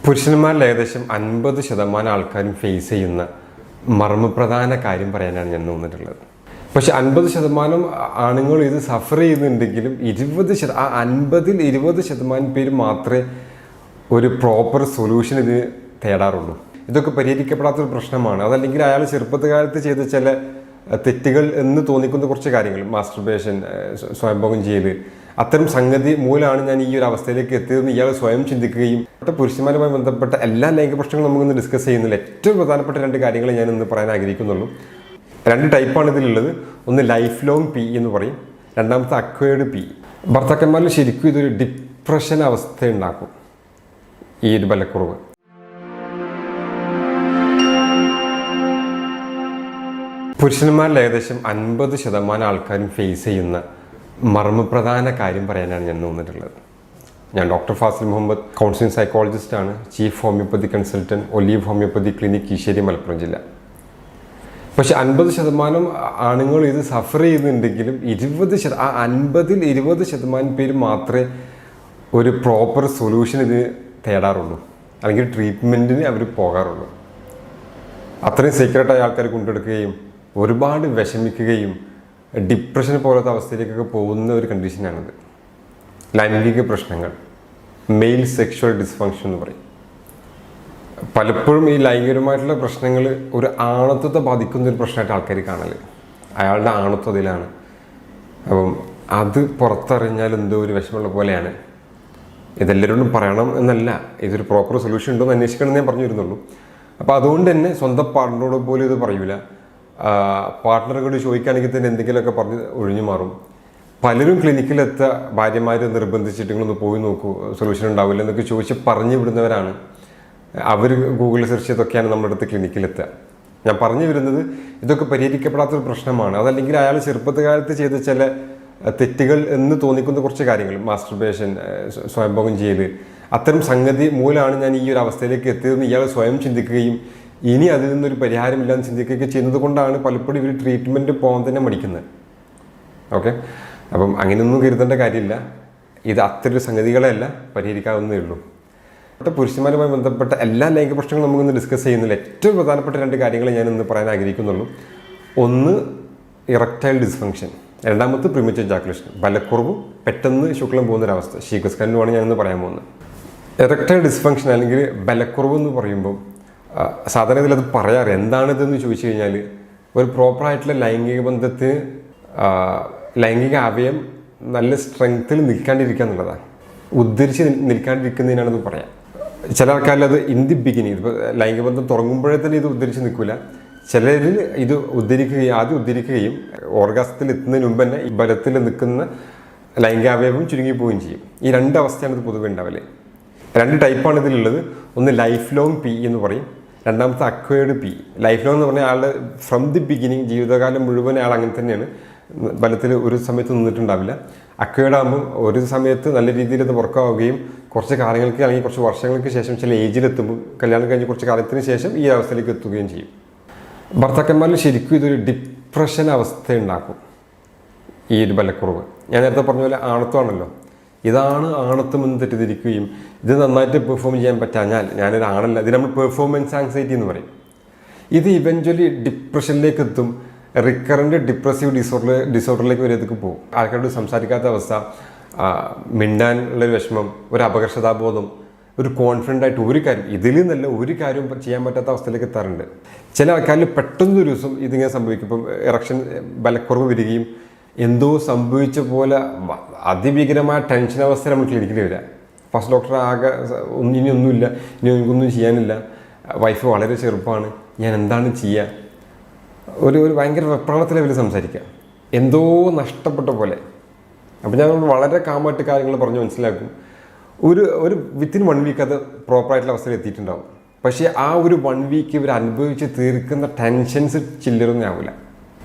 പുരുഷന്മാരിൽ ഏകദേശം 50% ആൾക്കാരും ഫേസ് ചെയ്യുന്ന മർമ്മപ്രധാന കാര്യം പറയാനാണ് ഞാൻ തോന്നിയിട്ടുള്ളത്. പക്ഷെ 50% ആണുങ്ങൾ ഇത് സഫർ ചെയ്യുന്നുണ്ടെങ്കിലും 50% പേര് മാത്രമേ ഒരു പ്രോപ്പർ സൊല്യൂഷൻ ഇത് തേടാറുള്ളൂ. ഇതൊക്കെ പരിഹരിക്കപ്പെടാത്തൊരു പ്രശ്നമാണ്. അതല്ലെങ്കിൽ അയാൾ ചെറുപ്പകാലത്ത് ചെയ്ത ചില തെറ്റുകൾ എന്ന് തോന്നിക്കുന്ന കുറച്ച് കാര്യങ്ങൾ, മാസ്റ്റർബേഷൻ, സ്വയംഭോഗം ചെയ്യൽ, അത്തരം സംഗതി മൂലമാണ് ഞാൻ ഈ ഒരു അവസ്ഥയിലേക്ക് എത്തിയതെന്ന് ഇയാൾ സ്വയം ചിന്തിക്കുകയും പുരുഷന്മാരുമായി ബന്ധപ്പെട്ട എല്ലാ ലൈംഗിക പ്രശ്നങ്ങളും നമുക്കിന്ന് ഡിസ്കസ് ചെയ്യുന്നില്ല. ഏറ്റവും പ്രധാനപ്പെട്ട 2 കാര്യങ്ങൾ ഞാൻ ഇന്ന് പറയാൻ ആഗ്രഹിക്കുന്നുള്ളൂ. 2 ടൈപ്പാണ് ഇതിലുള്ളത്. ഒന്ന് ലൈഫ് ലോങ് പി എന്ന് പറയും, രണ്ടാമത്തെ അക്വയർഡ് പി. ഭർത്താക്കന്മാരിൽ ശരിക്കും ഇതൊരു ഡിപ്രഷൻ അവസ്ഥ ഉണ്ടാക്കും ഈ ഒരു ബലക്കുറവ്. പുരുഷന്മാരിൽ ഏകദേശം 50% ആൾക്കാരും ഫേസ് ചെയ്യുന്ന മർമ്മപ്രധാന കാര്യം പറയാനാണ് ഞാൻ തോന്നിയിട്ടുള്ളത്. ഞാൻ doctor Fazil Muhammad, counselling psychologist ആണ്, chief homeopathy consultant, olive homeopathy clinic, Keezhissery, Malappuram ജില്ല. പക്ഷെ 50% ആണുങ്ങൾ ഇത് സഫർ ചെയ്യുന്നുണ്ടെങ്കിലും 20% പേര് മാത്രമേ ഒരു പ്രോപ്പർ സൊല്യൂഷൻ ഇത് തേടാറുള്ളൂ, അല്ലെങ്കിൽ ട്രീറ്റ്മെൻറ്റിന് അവർ പോകാറുള്ളൂ. അത്രയും സീക്രട്ടായ ആൾക്കാർ കൊണ്ടെടുക്കുകയും ഒരുപാട് വിഷമിക്കുകയും ഡിപ്രഷൻ പോലത്തെ അവസ്ഥയിലേക്കൊക്കെ പോകുന്ന ഒരു കണ്ടീഷനാണിത്. ലൈംഗിക പ്രശ്നങ്ങൾ, മെയിൽ സെക്ഷുവൽ ഡിസ്ഫങ്ഷൻ എന്ന് പറയും. പലപ്പോഴും ഈ ലൈംഗികമായിട്ടുള്ള പ്രശ്നങ്ങൾ ഒരു ആണത്വത്തെ ബാധിക്കുന്ന ഒരു പ്രശ്നമായിട്ട് ആൾക്കാർ കാണല്. അയാളുടെ ആണത്വം അതിലാണ്. അപ്പം അത് പുറത്തറിഞ്ഞാൽ എന്തോ ഒരു വിഷമമുള്ള പോലെയാണ്. ഇതെല്ലാവരോടും പറയണം എന്നല്ല, ഇതൊരു പ്രോപ്പർ സൊല്യൂഷൻ ഉണ്ടോ എന്ന് അന്വേഷിക്കണം എന്ന് ഞാൻ പറഞ്ഞു വരുന്നുള്ളൂ. അപ്പോൾ അതുകൊണ്ട് തന്നെ സ്വന്തം പാർട്ട്ണറോട് പോലും ഇത് പറയൂല. പാർട്ട്ണറോട് ചോദിക്കുകയാണെങ്കിൽ തന്നെ എന്തെങ്കിലുമൊക്കെ പറഞ്ഞ് ഒഴിഞ്ഞു മാറും. പലരും ക്ലിനിക്കിലെത്ത ഭാര്യമാർ നിർബന്ധിച്ചിട്ട് നിങ്ങളൊന്ന് പോയി നോക്കൂ, സൊല്യൂഷൻ ഉണ്ടാവില്ല എന്നൊക്കെ ചോദിച്ച് പറഞ്ഞു വിടുന്നവരാണ്. അവർ ഗൂഗിളിൽ സെർച്ച് ചെയ്തൊക്കെയാണ് നമ്മുടെ അടുത്ത് ക്ലിനിക്കിലെത്തുക. ഞാൻ പറഞ്ഞു വരുന്നത് ഇതൊക്കെ പരിഹരിക്കപ്പെടാത്തൊരു പ്രശ്നമാണ്. അതല്ലെങ്കിൽ അയാൾ ചെറുപ്പകാലത്ത് ചെയ്ത ചില തെറ്റുകൾ എന്ന് തോന്നിക്കുന്ന കുറച്ച് കാര്യങ്ങൾ, മാസ്റ്റർബേഷൻ, സ്വയംഭോഗം ചെയ്യൽ, അത്തരം സംഗതി മൂലമാണ് ഞാൻ ഈ ഒരു അവസ്ഥയിലേക്ക് എത്തിയതെന്ന് ഇയാൾ സ്വയം ചിന്തിക്കുകയും ഇനി അതിൽ നിന്നൊരു പരിഹാരമില്ലാന്ന് ചിന്തിക്കുകയൊക്കെ ചെയ്യുന്നത് കൊണ്ടാണ് പലപ്പോഴും ഇവർ ട്രീറ്റ്മെൻറ്റ് പോകാൻ തന്നെ മടിക്കുന്നത്. ഓക്കെ, അപ്പം അങ്ങനെയൊന്നും കരുതേണ്ട കാര്യമില്ല. ഇത് അത്തരം സംഗതികളെയല്ല, പരിഹരിക്കാവുന്നതേ ഉള്ളൂ. പുരുഷന്മാരുമായി ബന്ധപ്പെട്ട എല്ലാ ലൈംഗിക പ്രശ്നങ്ങളും നമുക്കിന്ന് ഡിസ്കസ് ചെയ്യുന്നില്ല. ഏറ്റവും പ്രധാനപ്പെട്ട 2 കാര്യങ്ങൾ ഞാൻ ഇന്ന് പറയാൻ ആഗ്രഹിക്കുന്നുള്ളൂ. ഒന്ന് ഇറക്ടൈൽ ഡിസ്ഫങ്ഷൻ, രണ്ടാമത്തെ പ്രീമച്വർ എജാക്കുലേഷൻ, ബലക്കുറവും പെട്ടെന്ന് ശുക്ലം പോകുന്നൊരവസ്ഥ, ശീഘ്രസ്ഖലനമാണ് ഞാനിന്ന് പറയാൻ പോകുന്നത്. ഇറക്ടൈൽ ഡിസ്ഫങ്ഷൻ അല്ലെങ്കിൽ ബലക്കുറവ് എന്ന് പറയുമ്പോൾ സാധാരണ ഇതിലത് പറയാറ് എന്താണിതെന്ന് ചോദിച്ചു കഴിഞ്ഞാൽ ഒരു പ്രോപ്പറായിട്ടുള്ള ലൈംഗിക ബന്ധത്തിന് ലൈംഗിക അവയം നല്ല സ്ട്രെങ്ത്തിൽ നിൽക്കാണ്ടിരിക്കുക എന്നുള്ളതാണ്. ഉദ്ധരിച്ച് നിൽക്കാണ്ടിരിക്കുന്നതിനാണെന്ന് പറയാം. ചില ആൾക്കാരിൽ അത് ഇൻ ദി ബിഗിനിങ്, ഇപ്പോൾ ലൈംഗിക ബന്ധം തുടങ്ങുമ്പോഴേ തന്നെ ഇത് ഉദ്ധരിച്ച് നിൽക്കില്ല. ചിലരിൽ ഇത് ആദ്യം ഉദ്ധരിക്കുകയും ഓർഗാസത്തിൽ എത്തുന്നതിന് മുമ്പ് തന്നെ ഈ ബലത്തിൽ നിൽക്കുന്ന ലൈംഗികാവയവം ചുരുങ്ങിപ്പോവുകയും ചെയ്യും. ഈ 2 അവസ്ഥയാണ് ഇത് പൊതുവെ ഉണ്ടാവില്ലേ. 2 ടൈപ്പാണ് ഇതിലുള്ളത്. ഒന്ന് ലൈഫ് ലോങ് പി എന്ന് പറയും, രണ്ടാമത്തെ അക്വയർഡ് പി. ലൈഫ് ലോങ് എന്ന് പറഞ്ഞാൽ ആളുടെ ഫ്രം ദി ബിഗിനിങ്, ജീവിതകാലം മുഴുവൻ ആൾ അങ്ങനെ തന്നെയാണ്, ബലത്തിൽ ഒരു സമയത്ത് നിന്നിട്ടുണ്ടാവില്ല. അക്വയർഡ് ആകുമ്പോൾ ഒരു സമയത്ത് നല്ല രീതിയിൽ അത് വർക്കാവുകയും കുറച്ച് കാര്യങ്ങൾക്ക് അല്ലെങ്കിൽ കുറച്ച് വർഷങ്ങൾക്ക് ശേഷം ചില ഏജിലെത്തുമ്പോൾ, കല്യാണം കഴിഞ്ഞ് കുറച്ച് കാലത്തിന് ശേഷം ഈ അവസ്ഥയിലേക്ക് എത്തുകയും ചെയ്യും. ഭർത്താക്കന്മാരിൽ ശരിക്കും ഇതൊരു ഡിപ്രഷൻ അവസ്ഥ ഉണ്ടാക്കും ഈ ഒരു ബലക്കുറവ്. ഞാൻ നേരത്തെ പറഞ്ഞ പോലെ ആണത്വമാണല്ലോ, ഇതാണ് ആണത്വം എന്ന് തെറ്റിദ്ധരിക്കുകയും ഇത് നന്നായിട്ട് പെർഫോം ചെയ്യാൻ പറ്റാഞ്ഞാൽ ഞാനൊരു ആണല്ല, ഇത് നമ്മൾ പെർഫോമൻസ് ആങ്സൈറ്റി എന്ന് പറയും. ഇത് ഇവഞ്ച്വലി ഡിപ്രഷനിലേക്ക് എത്തും. റിക്കറൻറ്റ് ഡിപ്രസീവ് ഡിസോർഡറിലേക്ക് വരെ ഇതൊക്കെ പോകും. ആൾക്കാരോട് സംസാരിക്കാത്ത അവസ്ഥ, മിണ്ടാനുള്ളൊരു വിഷമം, ഒരു അപകർഷതാബോധം, ഒരു കോൺഫിഡൻ്റ് ആയിട്ട് ഒരു കാര്യം, ഇതിൽ നിന്നല്ല ഒരു കാര്യവും ചെയ്യാൻ പറ്റാത്ത അവസ്ഥയിലേക്ക് എത്താറുണ്ട്. ചില ആൾക്കാരിൽ പെട്ടെന്നൊരു ദിവസം ഇതിങ്ങനെ സംഭവിക്കും. ഇപ്പം ഇറക്ഷൻ ബലക്കുറവ് വരികയും എന്തോ സംഭവിച്ച പോലെ അതിഭീകരമായ ടെൻഷൻ അവസ്ഥ നമ്മൾ ക്ലിനിക്കിൽ വരിക. ഫസ്റ്റ് ഡോക്ടർ ആകെ ഇനിയൊന്നുമില്ല, ഇനി എനിക്കൊന്നും ചെയ്യാനില്ല, വൈഫ് വളരെ ചെറുപ്പമാണ്, ഞാൻ എന്താണ് ചെയ്യുക, ഒരു ഭയങ്കര വെപ്രാളത്തിൽ അവർ സംസാരിക്കുക, എന്തോ നഷ്ടപ്പെട്ട പോലെ. അപ്പം ഞാൻ വളരെ കാമായിട്ട് കാര്യങ്ങൾ പറഞ്ഞ് മനസ്സിലാക്കും. ഒരു വിത്തിൻ 1 വീക്ക് അത് പ്രോപ്പറായിട്ടുള്ള അവസ്ഥയിൽ എത്തിയിട്ടുണ്ടാവും. പക്ഷേ ആ ഒരു 1 വീക്ക് ഇവർ അനുഭവിച്ച് തീർക്കുന്ന ടെൻഷൻസ് ചില്ലറൊന്നും ആവില്ല.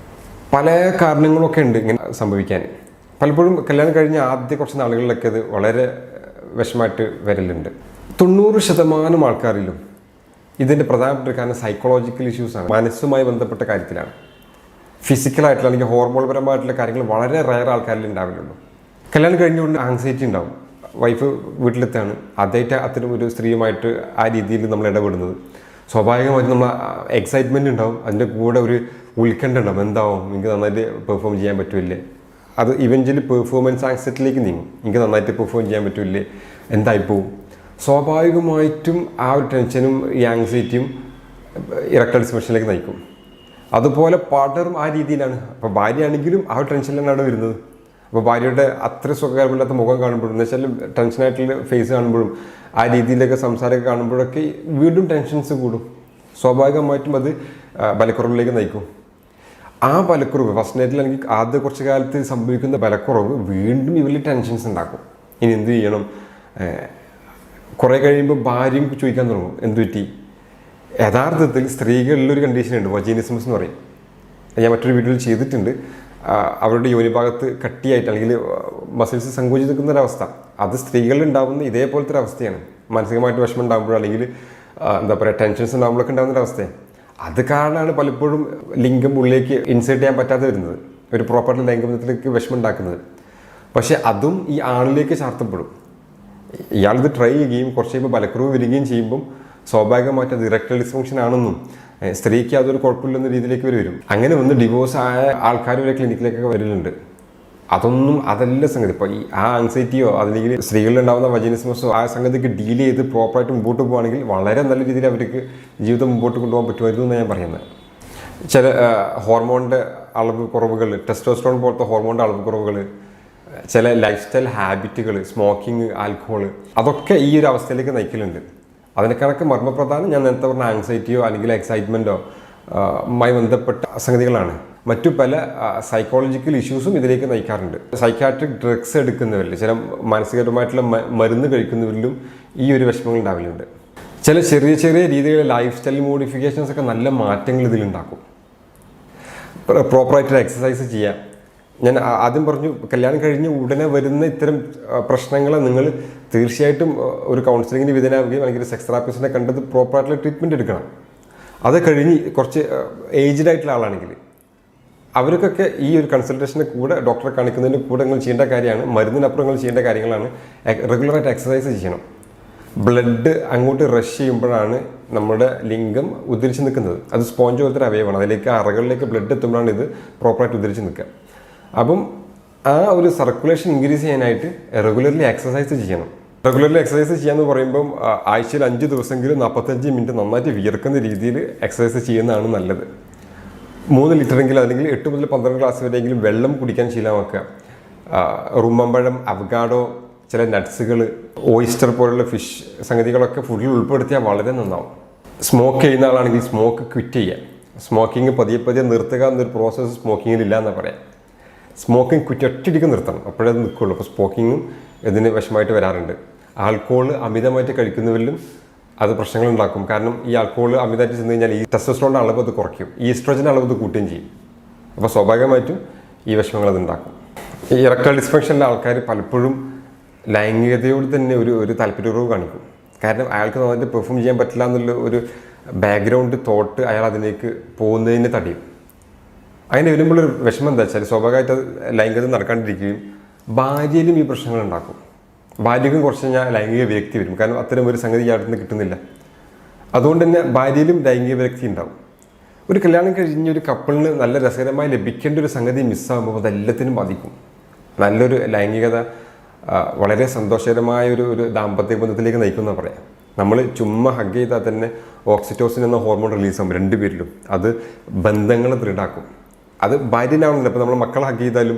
പല കാരണങ്ങളൊക്കെ ഉണ്ട് ഇങ്ങനെ സംഭവിക്കാൻ. പലപ്പോഴും കല്യാണം കഴിഞ്ഞ ആദ്യ കുറച്ച് നാളുകളിലൊക്കെ അത് വളരെ വിഷമമായിട്ട് വരലുണ്ട്. 90% ആൾക്കാരിലും ഇതിൻ്റെ പ്രധാനപ്പെട്ട കാരണം സൈക്കോളജിക്കൽ ഇഷ്യൂസാണ്, മനസ്സുമായി ബന്ധപ്പെട്ട കാര്യത്തിലാണ്. ഫിസിക്കലായിട്ടുള്ള അല്ലെങ്കിൽ ഹോർമോൺപരമായിട്ടുള്ള കാര്യങ്ങൾ വളരെ റയർ ആൾക്കാരിൽ ഉണ്ടാവില്ലുള്ളൂ. കല്യാണം കഴിഞ്ഞുകൊണ്ട് ആങ്സൈറ്റി ഉണ്ടാവും, വൈഫ് വീട്ടിലെത്താണ് ആദ്യമായിട്ട് അത്തരം ഒരു സ്ത്രീയുമായിട്ട് ആ രീതിയിൽ നമ്മൾ ഇടപെടുന്നത്. സ്വാഭാവികമായിട്ടും നമ്മൾ എക്സൈറ്റ്മെൻറ്റ് ഉണ്ടാവും, അതിൻ്റെ കൂടെ ഒരു ഉത്കണ്ഠ ഉണ്ടാവും, എന്താവും എനിക്ക് നന്നായിട്ട് പെർഫോം ചെയ്യാൻ പറ്റില്ലേ, അത് ഇവഞ്ച്വലി പെർഫോമൻസ് ആങ്സൈറ്റിയിലേക്ക് നീങ്ങും. എനിക്ക് നന്നായിട്ട് പെർഫോം ചെയ്യാൻ പറ്റില്ലേ, എന്തായിപ്പോവും. സ്വാഭാവികമായിട്ടും ആ ഒരു ടെൻഷനും ഈ ആങ്സൈറ്റിയും ഇറക്ടൈൽ ഡിസ്ഫങ്ഷനിലേക്ക് നയിക്കും. അതുപോലെ പാർട്ണറും ആ രീതിയിലാണ്. അപ്പോൾ ഭാര്യയാണെങ്കിലും ആ ഒരു ടെൻഷനിലാണ് അവിടെ വരുന്നത്. അപ്പോൾ ഭാര്യയുടെ അത്ര സുഖകരമില്ലാത്ത മുഖം കാണുമ്പോഴും, എന്ന് വെച്ചാൽ ടെൻഷനായിട്ടുള്ള ഫേസ് കാണുമ്പോഴും, ആ രീതിയിലൊക്കെ സംസാരമൊക്കെ കാണുമ്പോഴൊക്കെ വീണ്ടും ടെൻഷൻസ് കൂടും. സ്വാഭാവികമായിട്ടും അത് ബലക്കുറവിലേക്ക് നയിക്കും. ആ ബലക്കുറവ് ഫസ്റ്റ് നൈറ്റിൽ അല്ലെങ്കിൽ ആദ്യ കുറച്ച് കാലത്ത് സംഭവിക്കുന്ന ബലക്കുറവ് വീണ്ടും ഇവരിൽ ടെൻഷൻസ് ഉണ്ടാക്കും. ഇനി എന്ത് ചെയ്യണം? കുറേ കഴിയുമ്പോൾ ഭാര്യയും ചോദിക്കാൻ തുടങ്ങും, എന്ത് പറ്റി? യഥാർത്ഥത്തിൽ സ്ത്രീകളിലൊരു കണ്ടീഷനുണ്ട്, വജീനിസംസ് എന്ന് പറയും. ഞാൻ മറ്റൊരു വീഡിയോയിൽ ചെയ്തിട്ടുണ്ട്. അവരുടെ യോനിഭാഗത്ത് കട്ടിയായിട്ട് അല്ലെങ്കിൽ മസിൽസ് സങ്കോചിച്ച് നിൽക്കുന്ന ഒരവസ്ഥ, അത് സ്ത്രീകളിൽ ഉണ്ടാകുന്ന ഇതേപോലത്തെ ഒരു അവസ്ഥയാണ്. മാനസികമായിട്ട് വിഷമം ഉണ്ടാകുമ്പോഴോ അല്ലെങ്കിൽ എന്താ പറയുക ടെൻഷൻസ് ഉണ്ടാകുമ്പോഴൊക്കെ ഉണ്ടാകുന്ന ഒരു അവസ്ഥയാണ്. അത് കാരണമാണ് പലപ്പോഴും ലിംഗം ഉള്ളിലേക്ക് ഇൻസേർട്ട് ചെയ്യാൻ പറ്റാതെ വരുന്നത്, ഒരു പ്രോപ്പർലി ലൈംഗികത്തിലേക്ക് വിഷമം ഉണ്ടാക്കുന്നത്. പക്ഷേ അതും ഈ ആണിലേക്ക് ചാർത്തപ്പെടും. ഇയാളിത് ട്രൈ ചെയ്യുകയും കുറച്ച് കഴിയുമ്പോൾ ബലക്കുറവ് വരികയും ചെയ്യുമ്പം സ്വാഭാവികമായിട്ട് അത് ഇറക്ടൈൽ ഡിസ്ഫങ്ഷൻ ആണെന്നും സ്ത്രീക്ക് അതൊരു കുഴപ്പമില്ലെന്ന രീതിയിലേക്ക് വരും. അങ്ങനെ വന്ന് ഡിവോഴ്സ് ആയ ആൾക്കാർ വരെ ക്ലിനിക്കിലേക്കൊക്കെ വരലുണ്ട്. അതല്ല സംഗതി. ഇപ്പോൾ ഈ ആ ആങ്സൈറ്റിയോ അല്ലെങ്കിൽ സ്ത്രീകളിലുണ്ടാകുന്ന വജീനിസമസോ ആ സംഗതിക്ക് ഡീൽ ചെയ്ത് പ്രോപ്പറായിട്ട് മുമ്പോട്ട് പോകുകയാണെങ്കിൽ വളരെ നല്ല രീതിയിൽ അവർക്ക് ജീവിതം മുമ്പോട്ട് കൊണ്ടുപോകാൻ പറ്റുമായിരുന്നു എന്നാണ് ഞാൻ പറയുന്നത്. ചില ഹോർമോണിൻ്റെ അളവ് കുറവുകൾ, ടെസ്റ്റോസ്റ്ററോൺ പോലത്തെ ഹോർമോണിൻ്റെ അളവ് കുറവുകൾ, ചില ലൈഫ് സ്റ്റൈൽ ഹാബിറ്റുകൾ, സ്മോക്കിംഗ്, ആൽക്കഹോൾ, അതൊക്കെ ഈ ഒരു അവസ്ഥയിലേക്ക് നയിക്കലുണ്ട്. അതിനേക്കാളൊക്കെ മർമ്മപ്രധാനം ഞാൻ നേരത്തെ പറഞ്ഞ ആങ്സൈറ്റിയോ അല്ലെങ്കിൽ എക്സൈറ്റ്മെൻറ്റോ മായി ബന്ധപ്പെട്ട സംഗതികളാണ്. മറ്റു പല സൈക്കോളജിക്കൽ ഇഷ്യൂസും ഇതിലേക്ക് നയിക്കാറുണ്ട്. സൈക്കാട്രിക് ഡ്രഗ്സ് എടുക്കുന്നവരിൽ, ചില മാനസികപരമായിട്ടുള്ള മരുന്ന് കഴിക്കുന്നവരിലും ഈ ഒരു വിഷമങ്ങൾ ഉണ്ടാവലുണ്ട്. ചില ചെറിയ ചെറിയ രീതിയിലുള്ള ലൈഫ് സ്റ്റൈൽ മോഡിഫിക്കേഷൻസ് ഒക്കെ നല്ല മാറ്റങ്ങൾ ഇതിലുണ്ടാക്കും. പ്രോപ്പറായിട്ട് എക്സസൈസ് ചെയ്യാം. ഞാൻ ആദ്യം പറഞ്ഞു, കല്യാണം കഴിഞ്ഞ് ഉടനെ വരുന്ന ഇത്തരം പ്രശ്നങ്ങളെ നിങ്ങൾ തീർച്ചയായിട്ടും ഒരു കൗൺസിലിങ്ങിന് വിധേയനാവുകയും അല്ലെങ്കിൽ സെക്സ് തെറാപ്പിസ്റ്റിനെ കണ്ടത് പ്രോപ്പറായിട്ടുള്ള ട്രീറ്റ്മെൻറ്റ് എടുക്കണം. അത് കഴിഞ്ഞ് കുറച്ച് ഏജ്ഡ് ആയിട്ടുള്ള ആളാണെങ്കിൽ അവർക്കൊക്കെ ഈ ഒരു കൺസൾട്ടേഷന് കൂടെ ഡോക്ടറെ കാണിക്കുന്നതിന് കൂടെ നിങ്ങൾ ചെയ്യേണ്ട കാര്യമാണ്, മരുന്നിനപ്പുറം നിങ്ങൾ ചെയ്യേണ്ട കാര്യങ്ങളാണ്. റെഗുലറായിട്ട് എക്സസൈസ് ചെയ്യണം. ബ്ലഡ് അങ്ങോട്ട് റഷ് ചെയ്യുമ്പോഴാണ് നമ്മുടെ ലിംഗം ഉദ്ധരിച്ച് നിൽക്കുന്നത്. അത് സ്പോഞ്ച് പോലത്തെ ഒരു അവയവമാണ്. അതിലേക്ക് അറകളിലേക്ക് ബ്ലഡ് എത്തുമ്പോഴാണ് ഇത് പ്രോപ്പറായിട്ട് ഉദ്ധരിച്ച് നിൽക്കുക. അപ്പം ആ ഒരു സർക്കുലേഷൻ ഇൻക്രീസ് ചെയ്യാനായിട്ട് റെഗുലർലി എക്സസൈസ് ചെയ്യണം. റെഗുലർലി എക്സസൈസ് ചെയ്യാന്ന് പറയുമ്പം ആഴ്ചയിൽ 5 ദിവസമെങ്കിലും 45 മിനിറ്റ് നന്നായിട്ട് വിയർക്കുന്ന രീതിയിൽ എക്സസൈസ് ചെയ്യുന്നതാണ് നല്ലത്. 3 ലിറ്ററെങ്കിലും അല്ലെങ്കിൽ 8 മുതൽ 12 ഗ്ലാസ് വരെയെങ്കിലും വെള്ളം കുടിക്കാൻ ശീലമാക്കുക. റുമ്മമ്പഴം, അവഗാഡോ, ചില നട്ട്സുകൾ, ഓയിസ്റ്റർ പോലുള്ള ഫിഷ് സംഗതികളൊക്കെ ഫുഡിൽ ഉൾപ്പെടുത്തിയാൽ വളരെ നന്നാവും. സ്മോക്ക് ചെയ്യുന്ന ആളാണെങ്കിൽ സ്മോക്ക് ക്വിറ്റ് ചെയ്യുക. സ്മോക്കിങ് പതിയെ പതിയെ നിർത്തുക എന്നൊരു പ്രോസസ്സ് സ്മോക്കിങ്ങിൽ ഇല്ല എന്ന് പറയാം. സ്മോക്കിംഗ് ക്വിറ്റ് ഒറ്റയടിക്ക് നിർത്തണം, അപ്പോഴേ അത് നിൽക്കുള്ളൂ. അപ്പോൾ സ്മോക്കിങ്ങും ഇതിന് വിഷമമായിട്ട് വരാറുണ്ട്. ആൽക്കഹോൾ അമിതമായിട്ട് കഴിക്കുന്നവരിലും അത് പ്രശ്നങ്ങളുണ്ടാക്കും. കാരണം ഈ ആൽക്കഹോൾ അമിതമായിട്ട് ചെന്ന് കഴിഞ്ഞാൽ ഈ ടെസ്റ്റോസ്റ്ററോണിൻ്റെ അളവ് അത് കുറയ്ക്കും, ഈസ്ട്രോജൻ്റെ അളവ് അത് കൂട്ടുകയും ചെയ്യും. അപ്പോൾ സ്വാഭാവികമായിട്ടും ഈ വിഷമങ്ങൾ അത് ഉണ്ടാക്കും. ഈ ഇറക്ടൈൽ ഡിസ്ഫങ്ഷനിലെ ആൾക്കാർ പലപ്പോഴും ലൈംഗികതയോട് തന്നെ ഒരു താല്പര്യക്കുറവ് കാണിക്കും. കാരണം അയാൾക്ക് നന്നായിട്ട് പെർഫോം ചെയ്യാൻ പറ്റില്ല എന്നുള്ള ഒരു ബാക്ക്ഗ്രൗണ്ട് തോട്ട് അയാൾ അതിലേക്ക് പോകുന്നതിന് തടയും. അങ്ങനെ വരുമ്പോഴൊരു വിഷമം എന്താ വെച്ചാൽ സ്വാഭാവികമായിട്ട് ലൈംഗികത നടക്കാണ്ടിരിക്കുകയും ഭാര്യയിലും ഈ പ്രശ്നങ്ങൾ ഉണ്ടാക്കും. ഭാര്യയ്ക്കും കുറച്ച് കഴിഞ്ഞാൽ ലൈംഗിക വിരക്തി വരും. കാരണം അത്തരം ഒരു സംഗതി ഇയാളുടെ നിന്ന് കിട്ടുന്നില്ല. അതുകൊണ്ട് തന്നെ ഭാര്യയിലും ലൈംഗിക വിരക്തി ഉണ്ടാവും. ഒരു കല്യാണം കഴിഞ്ഞ ഒരു കപ്പിളിന് നല്ല രസകരമായി ലഭിക്കേണ്ട ഒരു സംഗതി മിസ്സാകുമ്പോൾ അതെല്ലാത്തിനും ബാധിക്കും. നല്ലൊരു ലൈംഗികത വളരെ സന്തോഷകരമായ ഒരു ദാമ്പത്യ ബന്ധത്തിലേക്ക് നയിക്കുമെന്ന് പറയാം. നമ്മൾ ചുമ്മാ ഹഗ് ചെയ്താൽ തന്നെ ഓക്സിറ്റോസിൻ എന്ന ഹോർമോൺ റിലീസാകും രണ്ടുപേരിലും. അത് ബന്ധങ്ങളെ ദൃഢാക്കും. അത് ഭാര്യനാവുന്നില്ല. ഇപ്പോൾ നമ്മൾ മക്കളെ ഹഗ് ചെയ്താലും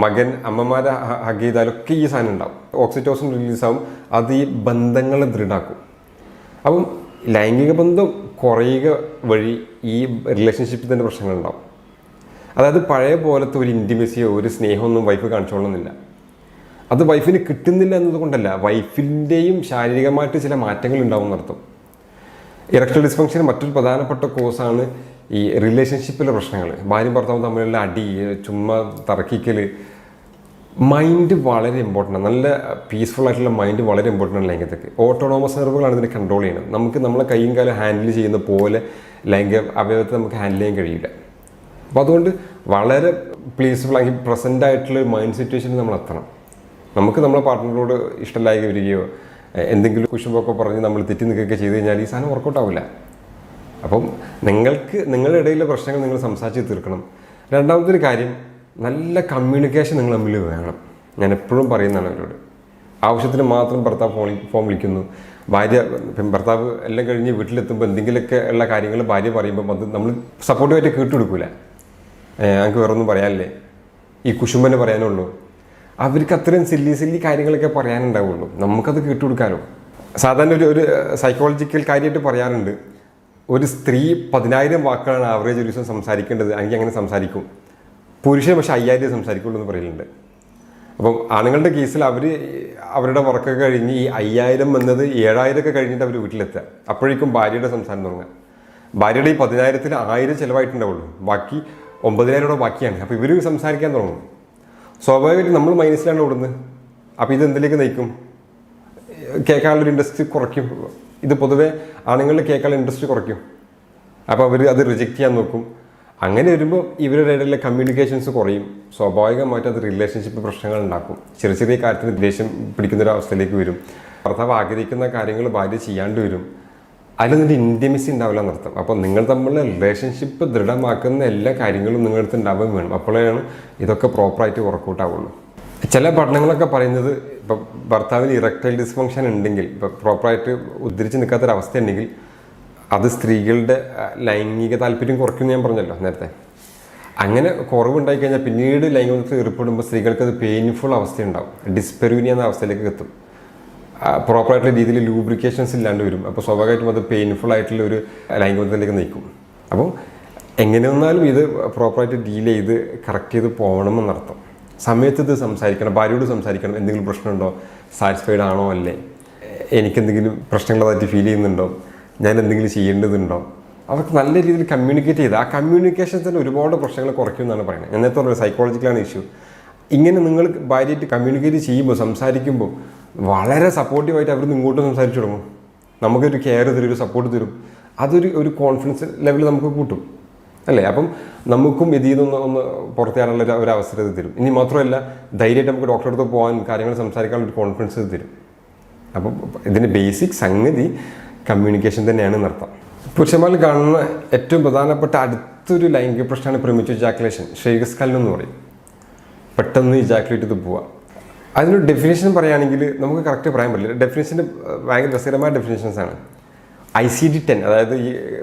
മകൻ അമ്മമാരെ ഹഗ് ചെയ്താലും ഒക്കെ ഈ സാധനം ഉണ്ടാവും. ഓക്സിറ്റോസിൻ റിലീസാവും. അത് ഈ ബന്ധങ്ങളെ ദൃഢാക്കും. അപ്പം ലൈംഗിക ബന്ധം കുറയുക വഴി ഈ റിലേഷൻഷിപ്പിൽ തന്നെ പ്രശ്നങ്ങളുണ്ടാവും. അതായത് പഴയ പോലത്തെ ഒരു ഇൻറ്റിമസിയോ ഒരു സ്നേഹമൊന്നും വൈഫ് കാണിച്ചോളുന്നില്ല. അത് വൈഫിന് കിട്ടുന്നില്ല എന്നതുകൊണ്ടല്ല, വൈഫിൻ്റെയും ശാരീരികമായിട്ട് ചില മാറ്റങ്ങൾ ഉണ്ടാവും എന്നർത്ഥം. ഇറക്ടൈൽ ഡിസ്ഫങ്ഷന് മറ്റൊരു പ്രധാനപ്പെട്ട കോസാണ് ഈ റിലേഷൻഷിപ്പിലെ പ്രശ്നങ്ങൾ. ഭാര്യയും ഭർത്താവും തമ്മിലുള്ള അടി, ചുമ്മാ തർക്കിക്കൽ. മൈൻഡ് വളരെ ഇമ്പോർട്ടൻ്റ് ആണ്. നല്ല പീസ്ഫുൾ ആയിട്ടുള്ള മൈൻഡ് വളരെ ഇമ്പോർട്ടൻ്റ് ആണ് ലൈംഗികതയ്ക്ക്. ഓട്ടോണോമസ് നെർവുകളാണ് ഇതിനെ കൺട്രോൾ ചെയ്യുന്നത്. നമുക്ക് നമ്മളെ കൈയും കാലം ഹാൻഡിൽ ചെയ്യുന്ന പോലെ ലൈംഗിക അവയവത്തെ നമുക്ക് ഹാൻഡിൽ ചെയ്യാൻ കഴിയില്ല. അപ്പോൾ അതുകൊണ്ട് വളരെ പീസ്ഫുൾ ആക്കി പ്രസൻ്റ് ആയിട്ടുള്ള മൈൻഡ് സിറ്റുവേഷനിൽ നമ്മൾ എത്തണം. നമുക്ക് നമ്മളെ പാർട്ട്ണറോട് ഇഷ്ടമില്ലായി വരികയോ എന്തെങ്കിലും കുശുമ്പൊക്കെ പറഞ്ഞ് നമ്മൾ തെറ്റി നിൽക്കുകയൊക്കെ ചെയ്ത് കഴിഞ്ഞാൽ ഈ സാധനം വർക്കൗട്ട് ആവില്ല. അപ്പം നിങ്ങളുടെ ഇടയിലെ പ്രശ്നങ്ങൾ നിങ്ങൾ സംസാരിച്ച് തീർക്കണം. രണ്ടാമതൊരു കാര്യം, നല്ല കമ്മ്യൂണിക്കേഷൻ നിങ്ങൾ തമ്മിൽ വേണം. ഞാൻ എപ്പോഴും പറയുന്നതാണ് അവരോട്. ആവശ്യത്തിന് മാത്രം ഭർത്താവ് ഫോൺ വിളിക്കുന്നു, ഭർത്താവ് എല്ലാം കഴിഞ്ഞ് വീട്ടിലെത്തുമ്പോൾ എന്തെങ്കിലുമൊക്കെ ഉള്ള കാര്യങ്ങൾ ഭാര്യ പറയുമ്പോൾ അത് നമ്മൾ സപ്പോർട്ടീവായിട്ട് കേട്ടുകൊടുക്കൂല. ഞങ്ങൾക്ക് വേറെ ഒന്നും പറയാനില്ലേ, ഈ കുശുമ്പനെ പറയാനുള്ളൂ. അവർക്ക് അത്രയും സില്ലി കാര്യങ്ങളൊക്കെ പറയാനുണ്ടാവുള്ളൂ, നമുക്കത് കേട്ടുകൊടുക്കാമല്ലോ. സാധാരണ ഒരു സൈക്കോളജിക്കൽ കാര്യമായിട്ട് പറയാറുണ്ട്, ഒരു സ്ത്രീ 10,000 വാക്കുകളാണ് ആവറേജ് ഒരു ദിവസം സംസാരിക്കേണ്ടത്, എനിക്ക് അങ്ങനെ സംസാരിക്കും. പുരുഷൻ പക്ഷേ 5,000 സംസാരിക്കുള്ളൂ എന്ന് പറയുന്നുണ്ട്. അപ്പം ആണുങ്ങളുടെ കേസിൽ അവരുടെ വർക്കൊക്കെ കഴിഞ്ഞ് ഈ 5,000 എന്നത് 7,000 ഒക്കെ കഴിഞ്ഞിട്ട് അവർ വീട്ടിലെത്തുക. അപ്പോഴേക്കും ഭാര്യയുടെ സംസാരം തുടങ്ങുക. ഭാര്യയുടെ ഈ 10,000-ൽ 1,000 ചിലവായിട്ടുണ്ടാവുള്ളൂ, ബാക്കി 9,000 ബാക്കിയാണ്. അപ്പോൾ ഇവർ സംസാരിക്കാൻ തുടങ്ങും. സ്വാഭാവികമായിട്ട് നമ്മൾ മൈനസിലാണ് ഓടുന്നത്. അപ്പോൾ ഇത് എന്തിലേക്ക് നയിക്കും? കേൾക്കാനുള്ളൊരു ഇൻട്രസ്റ്റ് കുറയ്ക്കും. ഇത് പൊതുവേ ആണുങ്ങളിൽ കേൾക്കാനുള്ള ഇൻട്രസ്റ്റ് കുറയ്ക്കും. അപ്പോൾ അവർ അത് റിജക്റ്റ് ചെയ്യാൻ നോക്കും. അങ്ങനെ വരുമ്പോൾ ഇവരുടെ ഇടയിലെ കമ്മ്യൂണിക്കേഷൻസ് കുറയും. സ്വാഭാവികമായിട്ട് അത് റിലേഷൻഷിപ്പ് പ്രശ്നങ്ങൾ ഉണ്ടാക്കും. ചെറിയ കാര്യത്തിന് ദേഷ്യം പിടിക്കുന്നൊരവസ്ഥയിലേക്ക് വരും. ഭർത്താവ് ആഗ്രഹിക്കുന്ന കാര്യങ്ങൾ ഭാര്യ ചെയ്യാണ്ട് വരും. അതിലൊന്നും ഇൻറ്റിമസി ഉണ്ടാവില്ല എന്നർത്ഥം. അപ്പോൾ നിങ്ങൾ തമ്മിലുള്ള റിലേഷൻഷിപ്പ് ദൃഢമാക്കുന്ന എല്ലാ കാര്യങ്ങളും നിങ്ങളടുത്ത് ഉണ്ടാവാൻ വേണം. അപ്പോഴാണ് ഇതൊക്കെ പ്രോപ്പറായിട്ട് വർക്കൗട്ട് ആവുള്ളൂ. ചില പഠനങ്ങളൊക്കെ പറയുന്നത്, ഇപ്പോൾ ഭർത്താവിന് ഇറക്ടൈൽ ഡിസ്ഫങ്ഷൻ ഉണ്ടെങ്കിൽ, ഇപ്പോൾ പ്രോപ്പറായിട്ട് ഉദ്ധരിച്ച് നിൽക്കാത്തൊരവസ്ഥ ഉണ്ടെങ്കിൽ അത് സ്ത്രീകളുടെ ലൈംഗിക താല്പര്യം കുറയ്ക്കുമെന്ന് ഞാൻ പറഞ്ഞല്ലോ നേരത്തെ. അങ്ങനെ കുറവുണ്ടായി കഴിഞ്ഞാൽ പിന്നീട് ലൈംഗികത്തിൽ ഏർപ്പെടുമ്പോൾ സ്ത്രീകൾക്ക് അത് പെയിൻഫുൾ അവസ്ഥയുണ്ടാവും. ഡിസ്പെറൂനിയ എന്ന അവസ്ഥയിലേക്ക് എത്തും. പ്രോപ്പറായിട്ടുള്ള രീതിയിൽ ലൂബ്രിക്കേഷൻസ് ഇല്ലാണ്ട് വരും. അപ്പോൾ സ്വാഭാവികമായിട്ടും അത് പെയിൻഫുൾ ആയിട്ടുള്ള ഒരു ലൈംഗികത്തിലേക്ക് നയിക്കും. അപ്പോൾ എങ്ങനെ വന്നാലും ഇത് പ്രോപ്പറായിട്ട് ഡീൽ ചെയ്ത് കറക്റ്റ് ചെയ്ത് പോകണമെന്നർത്ഥം. സമയത്ത് ഇത് സംസാരിക്കണം, ഭാര്യയോട് സംസാരിക്കണം. എന്തെങ്കിലും പ്രശ്നമുണ്ടോ, സാറ്റിസ്ഫൈഡ് ആണോ അല്ലേ, എനിക്കെന്തെങ്കിലും പ്രശ്നങ്ങളായിട്ട് ഫീൽ ചെയ്യുന്നുണ്ടോ, ഞാൻ എന്തെങ്കിലും ചെയ്യേണ്ടതുണ്ടോ, അവർക്ക് നല്ല രീതിയിൽ കമ്മ്യൂണിക്കേറ്റ് ചെയ്ത് ആ കമ്മ്യൂണിക്കേഷൻ തന്നെ ഒരുപാട് പ്രശ്നങ്ങൾ കുറയ്ക്കുമെന്നാണ് പറയുന്നത്. ഞാൻ നേരത്തെ പറഞ്ഞത് സൈക്കോളജിക്കലാണ് ഇഷ്യൂ. ഇങ്ങനെ നിങ്ങൾ ഭാര്യയായിട്ട് കമ്മ്യൂണിക്കേറ്റ് ചെയ്യുമ്പോൾ, സംസാരിക്കുമ്പോൾ വളരെ സപ്പോർട്ടീവായിട്ട് അവർ ഇങ്ങോട്ട് സംസാരിച്ചു തുടങ്ങും. നമുക്കൊരു കെയർ തരും, ഒരു സപ്പോർട്ട് തരും. അതൊരു കോൺഫിഡൻസ് ലെവൽ നമുക്ക് കൂട്ടും അല്ലേ. അപ്പം നമുക്കും ഇതിൽ നിന്ന് പുറത്തേറാനുള്ള ഒരു അവസരം തരും. ഇനി മാത്രമല്ല, ധൈര്യമായിട്ട് നമുക്ക് ഡോക്ടറെ അടുത്ത് പോകാൻ, കാര്യങ്ങൾ സംസാരിക്കാനുള്ള ഒരു കോൺഫിഡൻസ് തരും. അപ്പം ഇതിൻ്റെ ബേസിക് സംഗതി കമ്മ്യൂണിക്കേഷൻ തന്നെയാണ് എന്നർത്ഥം. പുരുഷന്മാരിൽ കാണുന്ന ഏറ്റവും പ്രധാനപ്പെട്ട അടുത്തൊരു ലൈംഗിക പ്രശ്നമാണ് പ്രിമച്വർ ഇജാക്കുലേഷൻ, ക്ഷയികസ്ഖലനം എന്ന് പറയും. പെട്ടെന്ന് ഇജാക്കുലേറ്റ് ചെയ്ത് പോവുക. അതിനൊരു ഡെഫിനേഷൻ പറയുകയാണെങ്കിൽ നമുക്ക് കറക്റ്റ് പറയാൻ പറ്റില്ല. ഡെഫിനേഷൻ്റെ ഭയങ്കര രസകരമായ ഡെഫിനേഷൻസാണ്. ICD-10, അതായത് ഈ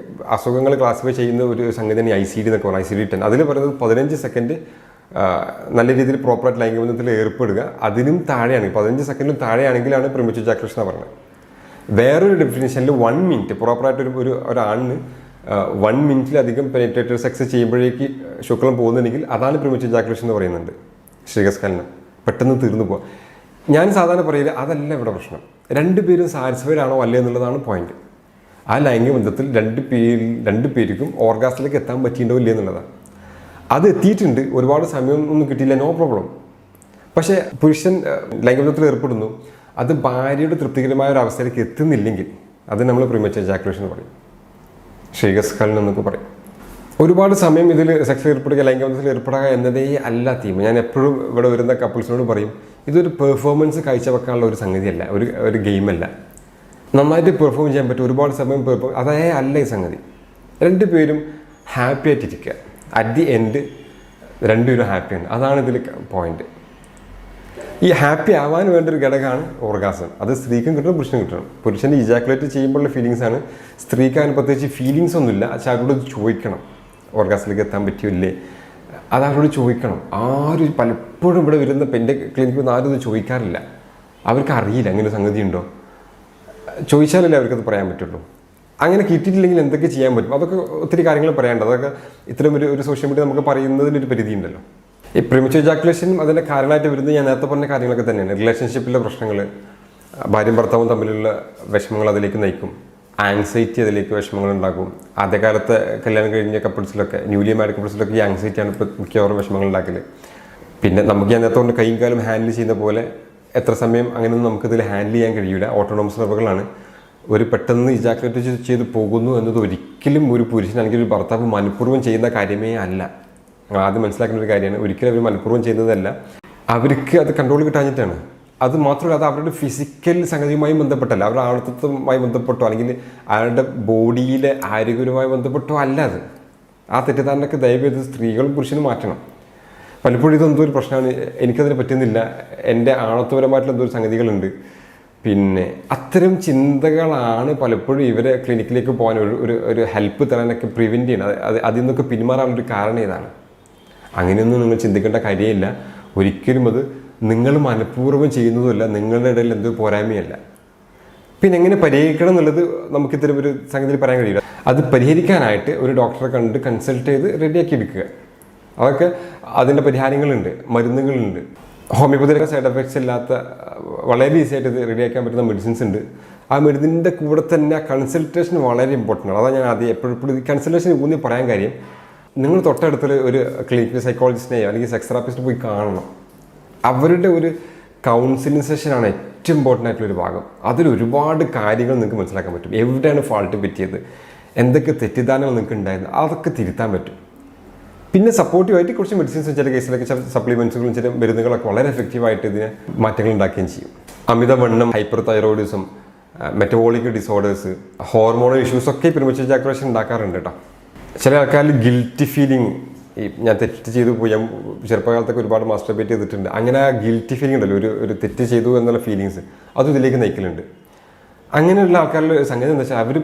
അസുഖങ്ങൾ ക്ലാസിഫൈ ചെയ്യുന്ന ഒരു സംഗതിയാണ് ICD എന്നൊക്കെ പറയുന്നത്. ICD-10 അതിൽ പറയുന്നത് 15 സെക്കൻഡ് നല്ല രീതിയിൽ പ്രോപ്പറായിട്ട് ലൈംഗിക ബന്ധത്തിൽ ഏർപ്പെടുക. അതിനും താഴെയാണ്, 15 സെക്കൻഡിലും താഴെയാണെങ്കിലാണ് പ്രിമച്വർ ഇജാക്കുലേഷൻ എന്ന് പറയുന്നത്. വേറൊരു ഡെഫിനേഷനിൽ 1 മിനിറ്റ് പ്രോപ്പറായിട്ട് ഒരാണിന് 1 മിനിറ്റിലധികം പെനിട്രേറ്റഡ് സെക്സ് ചെയ്യുമ്പോഴേക്ക് ശുക്ലം പോകുന്നുണ്ടെങ്കിൽ അതാണ് പ്രിമച്വർ ഇജാക്കുലേഷൻ എന്ന് പറയുന്നുണ്ട്. ക്ഷയികസ്ഖലനം പെട്ടെന്ന് തീർന്നു പോവുക. ഞാൻ സാധാരണ പറയില്ല, അതല്ല ഇവിടെ പ്രശ്നം. രണ്ടുപേരും സാറ്റിസ്ഫൈഡ് ആണോ അല്ലേ എന്നുള്ളതാണ് പോയിന്റ്. ആ ലൈംഗിക ബന്ധത്തിൽ രണ്ട് പേർക്കും ഓർഗാസിലേക്ക് എത്താൻ പറ്റിയിട്ടുണ്ടോ ഇല്ലേ എന്നുള്ളതാണ്. അത് എത്തിയിട്ടുണ്ട്, ഒരുപാട് സമയമൊന്നും കിട്ടിയില്ല, നോ പ്രോബ്ലം. പക്ഷേ പുരുഷൻ ലൈംഗിക ബന്ധത്തിൽ ഏർപ്പെടുന്നു, അത് ഭാര്യയുടെ തൃപ്തികരമായ ഒരു അവസ്ഥയിലേക്ക് എത്തുന്നില്ലെങ്കിൽ അത് നമ്മൾ പ്രീമച്വർ ഇജാക്കുലേഷൻ പറയും, ക്ഷയികസ്ഖലനം എന്നൊക്കെ പറയും. ഒരുപാട് സമയം ഇതിൽ സെക്സിൽ ഏർപ്പെടുക, ലൈംഗിക ബന്ധത്തിൽ ഏർപ്പെടുക എന്നതേ അല്ല തീം. ഞാൻ എപ്പോഴും ഇവിടെ വരുന്ന കപ്പിൾസിനോട് പറയും, ഇതൊരു പെർഫോമൻസ് കാഴ്ചവെക്കാനുള്ള ഒരു സംഗതിയല്ല, ഒരു ഗെയിമല്ല. നന്നായിട്ട് പെർഫോം ചെയ്യാൻ പറ്റും, ഒരുപാട് സമയം അതേ അല്ല ഈ സംഗതി. രണ്ടുപേരും ഹാപ്പി ആയിട്ടിരിക്കുക, അറ്റ് ദി എൻഡ് രണ്ടുപേരും ഹാപ്പിയാണ്. അതാണ് ഇതിൽ പോയിന്റ്. ഈ ഹാപ്പി ആവാൻ വേണ്ട ഒരു ഘടകമാണ് ഓർഗാസം. അത് സ്ത്രീക്കും കിട്ടണം, പുരുഷനും കിട്ടണം. പുരുഷൻ്റെ ഇജാക്കുലേറ്റ് ചെയ്യുമ്പോഴുള്ള ഫീലിങ്സ് ആണ്. സ്ത്രീക്ക് അതിന് പ്രത്യേകിച്ച് ഫീലിങ്സ് ഒന്നുമില്ല. പക്ഷെ അവരോട് ചോദിക്കണം, ഓർഗാസിലേക്ക് എത്താൻ പറ്റില്ലേ, അത് അവരോട് ചോദിക്കണം. ആരും പലപ്പോഴും ഇവിടെ വരുന്ന എൻ്റെ ക്ലിനിക്കിൽ നിന്ന് ആരും ഇത് ചോദിക്കാറില്ല. അവർക്ക് അറിയില്ല അങ്ങനെ ഒരു സംഗതി ഉണ്ടോ. ചോദിച്ചാലല്ലേ അവർക്കത് പറയാൻ പറ്റുള്ളൂ. അങ്ങനെ കിട്ടിയിട്ടില്ലെങ്കിൽ എന്തൊക്കെ ചെയ്യാൻ പറ്റും, അതൊക്കെ ഒത്തിരി കാര്യങ്ങൾ പറയാനുണ്ട്. അതൊക്കെ ഇത്തരം ഒരു സോഷ്യൽ മീഡിയ നമുക്ക് പറയുന്നതിനൊരു പരിധി ഉണ്ടല്ലോ. ഈ പ്രീമച്വർ ഇജാക്കുലേഷനും അതിൻ്റെ കാരണമായിട്ട് വരുന്നത് ഞാൻ നേരത്തെ പറഞ്ഞ കാര്യങ്ങളൊക്കെ തന്നെയാണ്. റിലേഷൻഷിപ്പിലെ പ്രശ്നങ്ങൾ, ഭാര്യയും ഭർത്താവും തമ്മിലുള്ള വിഷമങ്ങൾ അതിലേക്ക് നയിക്കും. ആങ്സൈറ്റി അതിലേക്ക് വിഷമങ്ങൾ ഉണ്ടാക്കും. ആദ്യകാലത്തെ കല്യാണം കഴിഞ്ഞ കപ്പിൾസിലൊക്കെ, ന്യൂലി മാരീഡ് കപ്പിൾസിലൊക്കെ ഈ ആങ്സൈറ്റിയാണ് ഇപ്പോൾ മിക്കവാറും വിഷമങ്ങൾ ഉണ്ടാക്കൽ. പിന്നെ നമുക്ക് ഞാൻ നേരത്തെ കൊണ്ട് കൈയും കാലം ഹാൻഡിൽ ചെയ്യുന്ന പോലെ എത്ര സമയം അങ്ങനെയൊന്നും നമുക്കിതിൽ ഹാൻഡിൽ ചെയ്യാൻ കഴിയില്ല. ഓട്ടോണോമസ് നെർവുകളാണ്. ഒരു പെട്ടെന്ന് ഇജാക്കുലേറ്റ് ചെയ്ത് പോകുന്നു എന്നത് ഒരിക്കലും ഒരു പുരുഷൻ അല്ലെങ്കിൽ ഒരു ഭർത്താവ് മനഃപൂർവ്വം ചെയ്യുന്ന കാര്യമേ അല്ല. ആദ്യം മനസ്സിലാക്കുന്ന ഒരു കാര്യമാണ്, ഒരിക്കലും അവർ മനഃപൂർവ്വം ചെയ്യുന്നതല്ല. അവർക്ക് അത് കൺട്രോൾ കിട്ടാഞ്ഞിട്ടാണ്. അത് മാത്രമല്ല അത് അവരുടെ ഫിസിക്കൽ സംഗതിയുമായി ബന്ധപ്പെട്ടല്ല, അവരുടെ ആണത്വവുമായി ബന്ധപ്പെട്ടോ അല്ലെങ്കിൽ അയാളുടെ ബോഡിയിലെ ആരോഗ്യവുമായി ബന്ധപ്പെട്ടോ അല്ല അത്. ആ തെറ്റിദ്ധാരണയൊക്കെ ദയവേത് സ്ത്രീകളും പുരുഷനും മാറ്റണം. പലപ്പോഴും ഇതെന്തോ ഒരു പ്രശ്നമാണ്, എനിക്കതിന് പറ്റുന്നില്ല, എൻ്റെ ആണത്വപരമായിട്ടുള്ള എന്തോ ഒരു സംഗതികളുണ്ട്. പിന്നെ അത്തരം ചിന്തകളാണ് പലപ്പോഴും ഇവരെ ക്ലിനിക്കിലേക്ക് പോകാൻ ഒരു ഹെൽപ്പ് തരാനൊക്കെ പ്രിവെൻറ്റ് ചെയ്യണം. അതിൽ നിന്നൊക്കെ പിന്മാറാനുള്ളൊരു കാരണം ഇതാണ്. അങ്ങനെയൊന്നും നിങ്ങൾ ചിന്തിക്കേണ്ട കാര്യമില്ല. ഒരിക്കലും അത് നിങ്ങൾ മനഃപൂർവ്വം ചെയ്യുന്നതുമല്ല, നിങ്ങളുടെ ഇടയിൽ എന്തോ പോരായ്മയല്ല. പിന്നെ എങ്ങനെ പരിഹരിക്കണം എന്നുള്ളത് നമുക്കിത്തരം ഒരു സംഗതിയിൽ പറയാൻ കഴിയില്ല. അത് പരിഹരിക്കാനായിട്ട് ഒരു ഡോക്ടറെ കണ്ട് കൺസൾട്ട് ചെയ്ത് റെഡിയാക്കി എടുക്കുക. അതൊക്കെ അതിൻ്റെ പരിഹാരങ്ങളുണ്ട്, മരുന്നുകളുണ്ട്. ഹോമിയോപ്പതിയിലൊക്കെ സൈഡ് എഫക്ട്സ് ഇല്ലാത്ത വളരെ ഈസി ആയിട്ട് ഇത് റെഡിയാക്കാൻ പറ്റുന്ന മെഡിസിൻസ് ഉണ്ട്. ആ മെഡിസിൻ്റെ കൂടെ തന്നെ കൺസൾട്ടേഷൻ വളരെ ഇമ്പോർട്ടൻ്റ് ആണ്. അതാണ് ഞാൻ ആദ്യം എപ്പോഴും ഈ കൺസൾട്ടേഷൻ ഊന്നി പറയാൻ കാര്യം, നിങ്ങൾ തൊട്ടടുത്തൊരു ഒരു ക്ലിനിക്കൽ സൈക്കോളജിസ്റ്റിനെയോ അല്ലെങ്കിൽ സെക്സ് തെറാപ്പിസ്റ്റിനെ പോയി കാണണം. അവരുടെ ഒരു കൗൺസിലിംഗ് സെഷനാണ് ഏറ്റവും ഇമ്പോർട്ടൻ്റ് ആയിട്ടുള്ളൊരു ഭാഗം. അതിൽ ഒരുപാട് കാര്യങ്ങൾ നിങ്ങൾക്ക് മനസ്സിലാക്കാൻ പറ്റും. എവിടെയാണ് ഫാൾട്ട് പറ്റിയത്, എന്തൊക്കെ തെറ്റിദ്ധാരണകൾ നിങ്ങൾക്ക് ഉണ്ടായിരുന്നു, അതൊക്കെ തിരുത്താൻ പറ്റും. പിന്നെ സപ്പോർട്ടീവായിട്ട് കുറച്ച് മെഡിസിൻസും ചില കേസിലൊക്കെ ചില സപ്ലിമെൻറ്റ്സുകളും ചില മരുന്നുകളൊക്കെ വളരെ എഫക്റ്റീവായിട്ട് ഇതിന് മാറ്റങ്ങൾ ഉണ്ടാക്കുകയും ചെയ്യും. അമിതവണ്ണം, hyperthyroidism, metabolic disorders, hormonal ഇഷ്യൂസൊക്കെ പ്രീമച്വർ ഇജാക്കുലേഷൻ ഉണ്ടാക്കാറുണ്ട് കേട്ടോ. ചില ആൾക്കാരിൽ ഗിൽറ്റി ഫീലിംഗ്, ഈ ഞാൻ തെറ്റ് ചെയ്തു പോയി, ഞാൻ ചെറുപ്പകാലത്തൊക്കെ ഒരുപാട് മാസ്റ്റർബേറ്റ് ചെയ്തിട്ടുണ്ട്, അങ്ങനെ ആ ഗിൽറ്റി ഫീലിംഗ് ഉണ്ടല്ലോ, ഒരു തെറ്റ് ചെയ്തു എന്നുള്ള ഫീലിങ്സ് അതും ഇതിലേക്ക് നയിക്കലുണ്ട്. അങ്ങനെയുള്ള ആൾക്കാരുടെ സംഗതി എന്താ വെച്ചാൽ അവർ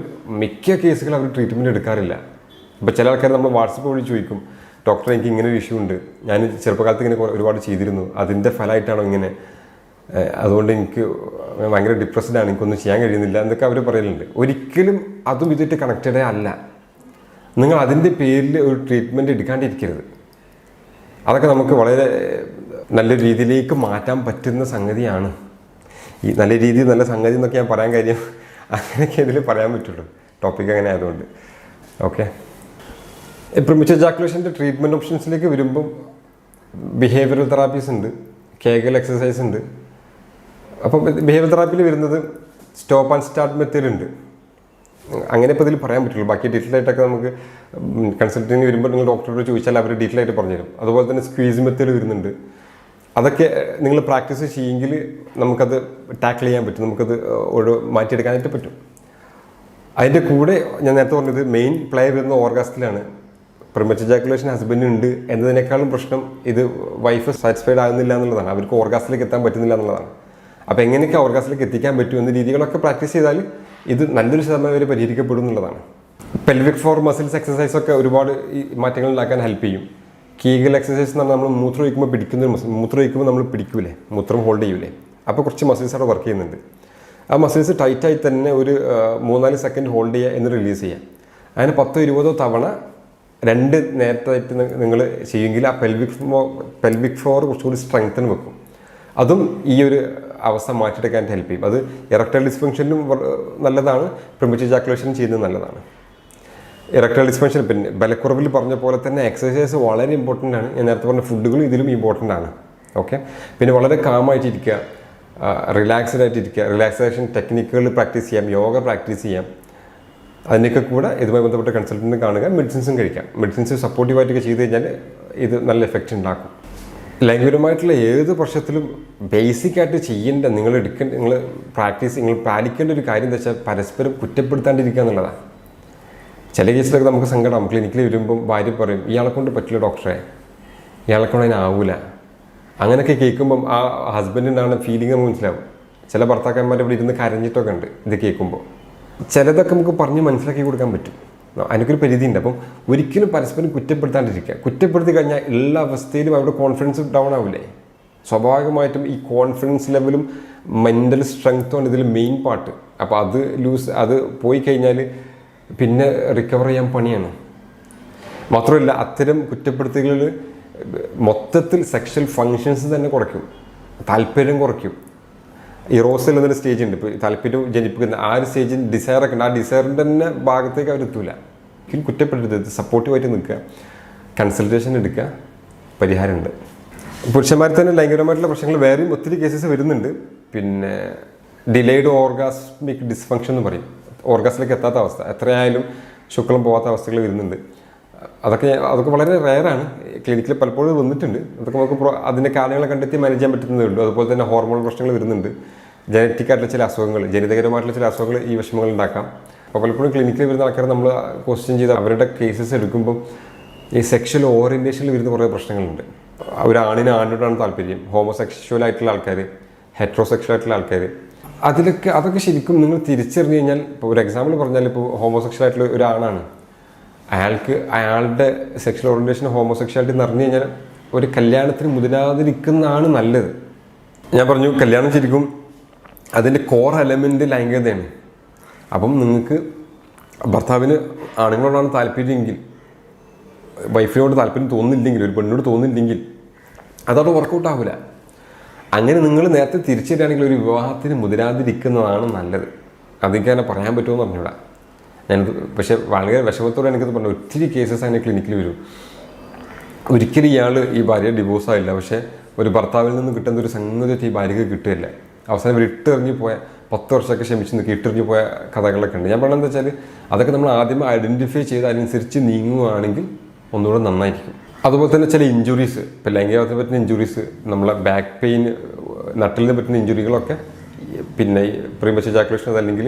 മിക്ക കേസുകൾ അവർ ട്രീറ്റ്മെൻറ്റ് എടുക്കാറില്ല. ഇപ്പോൾ ചില ആൾക്കാർ നമ്മൾ വാട്സപ്പ് വഴി ചോദിക്കും, ഡോക്ടർ എനിക്ക് ഇങ്ങനെ ഒരു ഇഷ്യൂ ഉണ്ട്, ഞാൻ ചെറുപ്പകാലത്ത് ഇങ്ങനെ ഒരുപാട് ചെയ്തിരുന്നു, അതിൻ്റെ ഫലമായിട്ടാണോ ഇങ്ങനെ, അതുകൊണ്ട് എനിക്ക് ഭയങ്കര ഡിപ്രസ്ഡാണ്, എനിക്കൊന്നും ചെയ്യാൻ കഴിയുന്നില്ല എന്നൊക്കെ അവർ പറയലുണ്ട്. ഒരിക്കലും അതും ഇതായിട്ട് കണക്റ്റഡേ അല്ല. നിങ്ങൾ അതിൻ്റെ പേരിൽ ഒരു ട്രീറ്റ്മെൻറ്റ് എടുക്കാണ്ടിരിക്കരുത്. അതൊക്കെ നമുക്ക് വളരെ നല്ല രീതിയിലേക്ക് മാറ്റാൻ പറ്റുന്ന സംഗതിയാണ്. ഈ നല്ല രീതി നല്ല സംഗതി എന്നൊക്കെ ഞാൻ പറയാൻ കാര്യം അങ്ങനെയൊക്കെ ഇതിൽ പറയാൻ പറ്റുള്ളൂ, ടോപ്പിക് അങ്ങനെ ആയതുകൊണ്ട്. ഓക്കെ, പ്രീമച്വർ ഇജാക്കുലേഷൻ്റെ ട്രീറ്റ്മെൻറ്റ് ഓപ്ഷൻസിലേക്ക് വരുമ്പം ബിഹേവിയറൽ തെറാപ്പീസ് ഉണ്ട്, കേഗൽ എക്സസൈസ് ഉണ്ട്. അപ്പം ബിഹേവിയർ തെറാപ്പിയിൽ വരുന്നത് സ്റ്റോപ്പ് ആൻഡ് സ്റ്റാർട്ട് മെത്തേഡ് ഉണ്ട്. അങ്ങനെ ഇപ്പോൾ ഇതിൽ പറയാൻ പറ്റുള്ളൂ. ബാക്കി ഡീറ്റെയിൽ ആയിട്ടൊക്കെ നമുക്ക് കൺസൾട്ടിങ് വരുമ്പോൾ നിങ്ങൾ ഡോക്ടറോട് ചോദിച്ചാൽ അവർ ഡീറ്റെയിൽ ആയിട്ട് പറഞ്ഞുതരും. അതുപോലെ തന്നെ സ്ക്വീസ് മെത്തേഡ് വരുന്നുണ്ട്. അതൊക്കെ നിങ്ങൾ പ്രാക്ടീസ് ചെയ്യുമെങ്കിൽ നമുക്കത് ടാക്കിൾ ചെയ്യാൻ പറ്റും, നമുക്കത് മാറ്റിയെടുക്കാനായിട്ട് പറ്റും. അതിൻ്റെ കൂടെ ഞാൻ നേരത്തെ പറഞ്ഞത് മെയിൻ പ്ലേ വരുന്ന ഓർഗാസത്തിലാണ്. പ്രീമച്വർ ഇജാക്കുലേഷൻ ഹസ്ബൻഡിനുണ്ട് എന്നതിനേക്കാളും പ്രശ്നം ഇത് വൈഫ് സാറ്റിസ്ഫൈഡ് ആകുന്നില്ല എന്നുള്ളതാണ്, അവർക്ക് ഓർഗാസത്തിലേക്ക് എത്താൻ പറ്റുന്നില്ല എന്നുള്ളതാണ്. അപ്പോൾ എങ്ങനെയൊക്കെ ഓർഗാസത്തിലേക്ക് എത്തിക്കാൻ പറ്റും എന്ന രീതികളൊക്കെ പ്രാക്ടീസ് ചെയ്താൽ ഇത് നല്ലൊരു ശതമാനം വരെ പരിഹരിക്കപ്പെടും എന്നുള്ളതാണ്. പെൽവിക് ഫ്ലോർ മസിൽസ് എക്സസൈസൊക്കെ ഒരുപാട് ഈ മാറ്റങ്ങൾ ഉണ്ടാക്കാൻ ഹെൽപ്പ് ചെയ്യും. കീഗൽ എക്സസൈസ് എന്ന് പറഞ്ഞാൽ നമ്മൾ മൂത്രം ഒഴിക്കുമ്പോൾ പിടിക്കുന്നൊരു മസിൽ, മൂത്രം ഒഴിക്കുമ്പോൾ നമ്മൾ പിടിക്കൂലേ, മൂത്രം ഹോൾഡ് ചെയ്യൂലേ, അപ്പോൾ കുറച്ച് മസിൽസ് അവിടെ വർക്ക് ചെയ്യുന്നുണ്ട്. ആ മസിൽസ് ടൈറ്റായി തന്നെ ഒരു 3-4 സെക്കൻഡ് ഹോൾഡ് ചെയ്യുക എന്ന് റിലീസ് ചെയ്യുക. അങ്ങനെ 10-20 തവണ 2 നേരത്തായിട്ട് നിങ്ങൾ ചെയ്യുമെങ്കിൽ ആ പെൽവിക് ഫ്ലോർ കുറച്ചുകൂടി സ്ട്രെങ്തൻ വെക്കും. അതും ഈ ഒരു അവസ്ഥ മാറ്റിയെടുക്കാൻ ഹെൽപ്പ് ചെയ്യും. അത് ഇറക്ടൈൽ ഡിസ്ഫങ്ഷനിലും നല്ലതാണ്, പ്രീമച്വർ ഇജാക്കുലേഷൻ ചെയ്യുന്നത് നല്ലതാണ്. ഇറക്ടൈൽ ഡിസ്ഫങ്ഷൻ പിന്നെ ബലക്കുറവിൽ പറഞ്ഞ പോലെ തന്നെ എക്സസൈസ് വളരെ ഇമ്പോർട്ടൻ്റ് ആണ്. ഞാൻ നേരത്തെ പറഞ്ഞ ഫുഡുകളും ഇതിലും ഇമ്പോർട്ടൻ്റ് ആണ്. ഓക്കെ, പിന്നെ വളരെ കാമായിട്ടിരിക്കുക, റിലാക്സ്ഡ് ആയിട്ടിരിക്കുക, റിലാക്സേഷൻ ടെക്നിക്കുകൾ പ്രാക്ടീസ് ചെയ്യാം, യോഗ പ്രാക്ടീസ് ചെയ്യാം. അതിനൊക്കെ കൂടെ ഇതുമായി ബന്ധപ്പെട്ട കൺസൾട്ടൻറ്റിനെ കാണുക, മെഡിസിൻസും കഴിക്കാം. മെഡിസിൻസ് സപ്പോർട്ടീവായിട്ടൊക്കെ ചെയ്ത് കഴിഞ്ഞാൽ ഇത് നല്ല എഫക്റ്റ് ഉണ്ടാക്കും. ലൈംഗികപരമായിട്ടുള്ള ഏത് പ്രശ്നത്തിലും ബേസിക്കായിട്ട് ചെയ്യേണ്ട നിങ്ങൾ പാലിക്കേണ്ട ഒരു കാര്യം എന്താ വെച്ചാൽ പരസ്പരം കുറ്റപ്പെടുത്താണ്ടിരിക്കുക എന്നുള്ളതാണ്. ചില കേസിലൊക്കെ നമുക്ക് സങ്കടം, ക്ലിനിക്കിൽ വരുമ്പം ഭാര്യ പറയും ഇയാളെ കൊണ്ട് പറ്റില്ല ഡോക്ടറെ, ഇയാളെ കൊണ്ട് അതിനാവൂല. അങ്ങനെയൊക്കെ കേൾക്കുമ്പം ആ ഹസ്ബൻഡിനാണ് ഫീലിംഗ് നമുക്ക് മനസ്സിലാവും. ചില ഭർത്താക്കന്മാർ ഇവിടെ ഇരുന്ന് കരഞ്ഞിട്ടൊക്കെ ഉണ്ട് ഇത് കേൾക്കുമ്പോൾ. ചിലതൊക്കെ നമുക്ക് പറഞ്ഞ് മനസ്സിലാക്കി കൊടുക്കാൻ പറ്റും, അതിനൊരു പരിധിയുണ്ട്. അപ്പം ഒരിക്കലും പരസ്പരം കുറ്റപ്പെടുത്താണ്ടിരിക്കുക. കുറ്റപ്പെടുത്തി കഴിഞ്ഞാൽ എല്ലാ അവസ്ഥയിലും അവരുടെ കോൺഫിഡൻസ് ഡൗൺ ആവില്ലേ. സ്വാഭാവികമായിട്ടും ഈ കോൺഫിഡൻസ് ലെവലും മെൻ്റൽ സ്ട്രെങ്ത്തുമാണ് ഇതിൽ മെയിൻ പാർട്ട്. അപ്പോൾ അത് പോയി കഴിഞ്ഞാൽ പിന്നെ റിക്കവർ ചെയ്യാൻ പണിയാണ്. മാത്രമല്ല അത്തരം കുറ്റപ്പെടുത്തലുകൾ മൊത്തത്തിൽ സെക്ഷൽ ഫങ്ഷൻസ് തന്നെ കുറയ്ക്കും, താല്പര്യം കുറയ്ക്കും. ഇറോസൽ എന്നൊരു സ്റ്റേജ് ഉണ്ട്, ഇപ്പോൾ താല്പര്യം ജനിപ്പിക്കുന്ന ആ ഒരു സ്റ്റേജിൽ ഡിസയറൊക്കെ ഉണ്ട്. ആ ഡിസയറിൻ്റെ തന്നെ ഭാഗത്തേക്ക് അവരെത്തൂല. ഒരിക്കലും കുറ്റപ്പെടരുത്, സപ്പോർട്ടീവായിട്ട് നിൽക്കുക, കൺസൾട്ടേഷൻ എടുക്കുക, പരിഹാരമുണ്ട്. പുരുഷന്മാരിൽ തന്നെ ലൈംഗികമായിട്ടുള്ള പ്രശ്നങ്ങൾ വേറെയും ഒത്തിരി കേസസ് വരുന്നുണ്ട്. പിന്നെ ഡിലേഡ് ഓർഗാസ്മിക് ഡിസ്ഫങ്ഷൻ എന്ന് പറയും, ഓർഗാസിലേക്ക് എത്താത്ത അവസ്ഥ, എത്രയായാലും ശുക്ലം പോകാത്ത അവസ്ഥകൾ വരുന്നുണ്ട്. അതൊക്കെ വളരെ റെയറാണ്. ക്ലിനിക്കിൽ പലപ്പോഴും വന്നിട്ടുണ്ട്. അതൊക്കെ നമുക്ക് അതിൻ്റെ കാരണങ്ങളെ കണ്ടെത്തി മാനേജ് ചെയ്യാൻ പറ്റുന്നതേ ഉള്ളൂ. അതുപോലെ തന്നെ ഹോർമോൺ പ്രശ്നങ്ങൾ വരുന്നുണ്ട്, ജനറ്റിക് ആയിട്ടുള്ള ചില അസുഖങ്ങൾ, ജനിതകരമായിട്ടുള്ള ചില അസുഖങ്ങൾ ഈ വിഷമങ്ങൾ ഉണ്ടാക്കാം. അപ്പോൾ പലപ്പോഴും ക്ലിനിക്കിൽ വരുന്ന ആൾക്കാരെ നമ്മൾ ക്വസ്റ്റ്യൻ ചെയ്ത് അവരുടെ കേസസ് എടുക്കുമ്പം ഈ സെക്ഷൽ ഓറിയൻറ്റേഷനിൽ വരുന്ന കുറേ പ്രശ്നങ്ങളുണ്ട്. ഒരാണിന് ആണിനോടാണ് താല്പര്യം, ഹോമോസെക്ഷൽ ആയിട്ടുള്ള ആൾക്കാർ, ഹെറ്ററോസെക്ഷൽ ആയിട്ടുള്ള ആൾക്കാർ, അതൊക്കെ ശരിക്കും നിങ്ങൾ തിരിച്ചറിഞ്ഞു കഴിഞ്ഞാൽ, ഇപ്പോൾ ഒരു എക്സാമ്പിൾ പറഞ്ഞാൽ, ഇപ്പോൾ ഹോമോസെക്ഷൽ ആയിട്ടുള്ള ഒരാണാണ്, അയാളുടെ സെക്ഷൽ ഓറിയൻറ്റേഷൻ ഹോമോസെക്ഷാലിറ്റി എന്ന് പറഞ്ഞു കഴിഞ്ഞാൽ ഒരു കല്യാണത്തിന് മുതിരാതിരിക്കുന്നതാണ് നല്ലത്. ഞാൻ പറഞ്ഞു കല്യാണം ശരിക്കും അതിൻ്റെ കോർ എലമെൻ്റ് ലൈംഗികതയാണ്. അപ്പം നിങ്ങൾക്ക് ഭർത്താവിന് ആണുങ്ങളോടാണ് താല്പര്യമെങ്കിൽ, വൈഫിനോട് താല്പര്യം തോന്നുന്നില്ലെങ്കിൽ, ഒരു പെണ്ണിനോട് തോന്നുന്നില്ലെങ്കിൽ അതവിടെ വർക്കൗട്ട് ആവില്ല. അങ്ങനെ നിങ്ങൾ നേരത്തെ തിരിച്ചറിയുകയാണെങ്കിൽ ഒരു വിവാഹത്തിന് മുതിരാതിരിക്കുന്നതാണ് നല്ലത്. അതെനിക്ക് തന്നെ പറയാൻ പറ്റുമെന്ന് പറഞ്ഞൂടാ. പക്ഷേ വളരെ വിഷമത്തോടെ എനിക്കത് പറഞ്ഞു. ഒത്തിരി കേസസ് അതിനെ ക്ലിനിക്കിൽ വരും. ഒരിക്കലും ഇയാൾ ഈ ഭാര്യ ഡിവോഴ്സ് ആയില്ല, പക്ഷേ ഒരു ഭർത്താവിൽ നിന്ന് കിട്ടുന്ന ഒരു സംഗതി ഈ ഭാര്യയ്ക്ക് കിട്ടുകയില്ല. അവസാനം ഇവർ ഇട്ടെറിഞ്ഞ് പോയ 10 വർഷമൊക്കെ ക്ഷമിച്ച് നിൽക്കി ഇട്ടെറിഞ്ഞ് പോയ കഥകളൊക്കെ ഉണ്ട്. ഞാൻ പറഞ്ഞതെന്ന് വെച്ചാൽ അതൊക്കെ നമ്മൾ ആദ്യം ഐഡൻറ്റിഫൈ ചെയ്ത് അതിനനുസരിച്ച് നീങ്ങുകയാണെങ്കിൽ ഒന്നുകൂടെ നന്നായിരിക്കും. അതുപോലെ തന്നെ ചില ഇഞ്ചുറീസ്, ഇപ്പോൾ ലൈംഗികത്തിന് പറ്റുന്ന ഇഞ്ചുറീസ്, നമ്മളെ ബാക്ക് പെയിൻ, നട്ടലിന് പറ്റുന്ന ഇഞ്ചുറികളൊക്കെ പിന്നെ പ്രീമച്ചർ ഇജാക്കുലേഷൻ അതല്ലെങ്കിൽ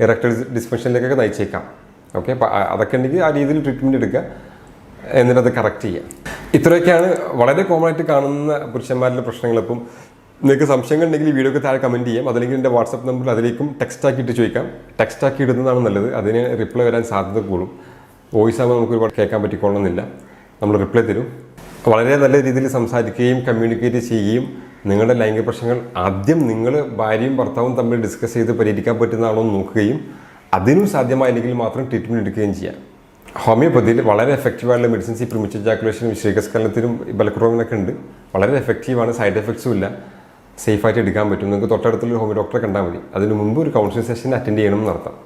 ഇറക്ടൈൽ ഡിസ്ഫങ്ഷനിലേക്കൊക്കെ നയിച്ചേക്കാം. ഓക്കെ, അപ്പോൾ അതൊക്കെ ഉണ്ടെങ്കിൽ ആ രീതിയിൽ ട്രീറ്റ്മെൻറ്റ് എടുക്കുക, എന്നിട്ട് അത് കറക്റ്റ് ചെയ്യുക. ഇത്രയൊക്കെയാണ് വളരെ കോമൺ ആയിട്ട് കാണുന്ന പുരുഷന്മാരിലെ പ്രശ്നങ്ങൾ. ഇപ്പം നിങ്ങൾക്ക് സംശയങ്ങൾ ഉണ്ടെങ്കിൽ ഈ വീഡിയോക്ക് താഴെ കമൻറ്റ് ചെയ്യാം. അതല്ലെങ്കിൽ എൻ്റെ വാട്സപ്പ് നമ്പറിൽ അതിലേക്കും ടെക്സ്റ്റ് ആക്കിയിട്ട് ചോദിക്കാം. ടെക്സ്റ്റ് ആക്കി ഇടുന്നതാണ് നല്ലത്, അതിന് റിപ്ലൈ വരാൻ സാധ്യത കൂടും. വോയിസ് ആകുമ്പോൾ നമുക്ക് ഒരുപാട് കേൾക്കാൻ പറ്റിക്കൊള്ളുന്നില്ല, നമ്മൾ റിപ്ലൈ തരും. വളരെ നല്ല രീതിയിൽ സംസാരിക്കുകയും കമ്മ്യൂണിക്കേറ്റ് ചെയ്യുകയും നിങ്ങളുടെ ലൈംഗിക പ്രശ്നങ്ങൾ ആദ്യം നിങ്ങൾ ഭാര്യയും ഭർത്താവും തമ്മിൽ ഡിസ്കസ് ചെയ്ത് പരിഹരിക്കാൻ പറ്റുന്നതാണോ എന്ന് നോക്കുകയും അതിനും സാധ്യമായില്ലെങ്കിൽ മാത്രം ട്രീറ്റ്മെൻറ്റ് എടുക്കുകയും ചെയ്യാം. ഹോമിയോപ്പതിയിൽ വളരെ എഫക്റ്റീവായിട്ടുള്ള മെഡിസിൻസ് ഈ പ്രീമച്ചർ ഇജാക്കുലേഷനും വിശേഷസ്ഖലനത്തിനും ബലക്കുറവിനൊക്കെ ഉണ്ട്. വളരെ എഫക്റ്റീവാണ്, സൈഡ് എഫക്ട്സും ഇല്ല, സേഫായിട്ട് എടുക്കാൻ പറ്റും. നിങ്ങൾക്ക് തൊട്ടടുത്തുള്ള ഹോമിയോ ഡോക്ടറെ കണ്ടാൽ മതി. അതിന് മുമ്പ് ഒരു കൗൺസിലിംഗ് സെഷൻ അറ്റൻഡ് ചെയ്യണമെന്ന് നടത്താം.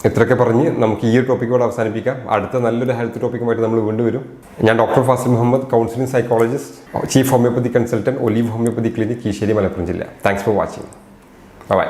ഇത്രയൊക്കെ പറഞ്ഞ് നമുക്ക് ഈ ഒരു ടോപ്പിക്കോട് അവസാനിപ്പിക്കാം. അടുത്ത നല്ലൊരു ഹെൽത്ത് ടോപ്പിക്കുമായിട്ട് നമ്മൾ വീണ്ടും വരും. ഞാൻ doctor Fazil Muhammad, counselling psychologist, chief homeopathy consultant, olive homeopathy clinic, Keezhissery, Malappuram ജില്ല. Thanks for watching. ബൈ.